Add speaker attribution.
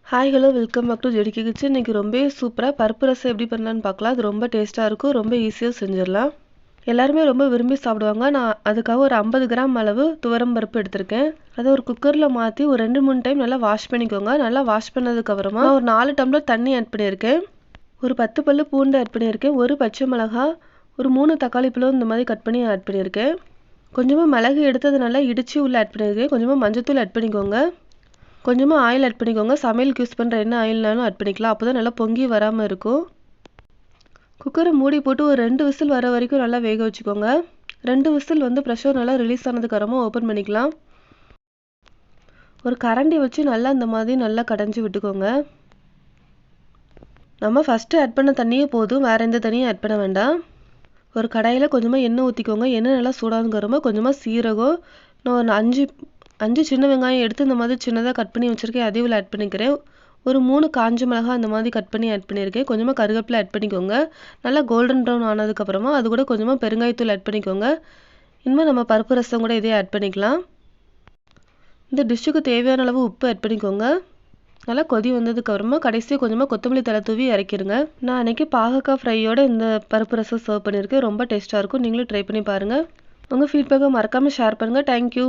Speaker 1: Hi hello welcome back to JDK Kitchen. இன்றைக்கி ரொம்ப சூப்பராக பருப்பு ரசம் எப்படி பண்ணலான்னு பார்க்கலாம். அது ரொம்ப டேஸ்ட்டாக இருக்கும், ரொம்ப ஈஸியாக செஞ்சிடலாம். எல்லாருமே ரொம்ப விரும்பி சாப்பிடுவாங்க. நான் அதுக்காக ஒரு 50 கிராம் அளவு துவரம் பருப்பு எடுத்திருக்கேன். அதை ஒரு குக்கரில் மாற்றி ஒரு 2-3 டைம் நல்லா வாஷ் பண்ணிக்கோங்க. நல்லா வாஷ் பண்ணதுக்கப்புறமா நான் ஒரு 4 டம்ளர் தண்ணி ஆட் பண்ணியிருக்கேன். ஒரு 10 பல்லு பூண்டு ஆட் பண்ணியிருக்கேன். ஒரு பச்சை மிளகா, ஒரு 3 தக்காளி பழம் இந்த மாதிரி கட் பண்ணி ஆட் பண்ணியிருக்கேன். கொஞ்சமாக மிளகு எடுத்து அதை நல்லா இடித்து உள்ளே ஆட் பண்ணியிருக்கேன். கொஞ்சமாக மஞ்சத்தூள் ஆட் பண்ணிக்கோங்க. கொஞ்சமாக ஆயில் ஆட் பண்ணிக்கோங்க. சமையலுக்கு யூஸ் பண்ணுற என்ன ஆயில்னாலும் ஆட் பண்ணிக்கலாம். அப்போ தான் நல்லா பொங்கி வராமல் இருக்கும். குக்கரை மூடி போட்டு ஒரு 2 விசில் வர வரைக்கும் நல்லா வேக வச்சுக்கோங்க. 2 விசில் ப்ரெஷர் நல்லா ரிலீஸ் ஆனதுக்கப்புறமா ஓப்பன் பண்ணிக்கலாம். ஒரு கரண்டி வச்சு நல்லா இந்த மாதிரி நல்லா கடைஞ்சி விட்டுக்கோங்க. நம்ம ஃபஸ்ட்டு ஆட் பண்ண தண்ணியே போதும், வேறு எந்த தண்ணியும் ஆட் பண்ண வேண்டாம். ஒரு கடாயில் கொஞ்சமாக எண்ணெய் ஊற்றிக்கோங்க. எண்ணெய் நல்லா சூடானதுக்கப்புறமா கொஞ்சமாக சீரகம், நான் ஒரு 5 சின்ன வெங்காயம் எடுத்து இந்த மாதிரி சின்னதாக கட் பண்ணி வச்சுருக்கேன், அதையும் ஆட் பண்ணிக்கிறேன். ஒரு 3 காஞ்ச மிளகாய் அந்த மாதிரி கட் பண்ணி ஆட் பண்ணியிருக்கேன். கொஞ்சமாக கருவேப்பிலை ஆட் பண்ணிக்கோங்க. நல்லா கோல்டன் ப்ரௌன் ஆனதுக்கப்புறமா அது கூட கொஞ்சமாக பெருங்காயத்தூள் ஆட் பண்ணிக்கோங்க. இனிமேல் நம்ம பருப்பு ரசம் கூட இதே ஆட் பண்ணிக்கலாம். இந்த டிஷ்ஷுக்கு தேவையான அளவு உப்பு ஆட் பண்ணிக்கோங்க. நல்லா கொதி வந்ததுக்கப்புறமா கடைசியாக கொஞ்சமாக கொத்தமல்லி தழை தூவி இறக்கிடுங்க. நான் அன்றைக்கி பாகக்காய் ஃப்ரையோட இந்த பருப்பு ரசம் சர்வ் பண்ணியிருக்கேன். ரொம்ப டேஸ்ட்டாக இருக்கும். நீங்களும் ட்ரை பண்ணி பாருங்கள். உங்கள் ஃபீட்பேக்கை மறக்காமல் ஷேர் பண்ணுங்கள். தேங்க்யூ.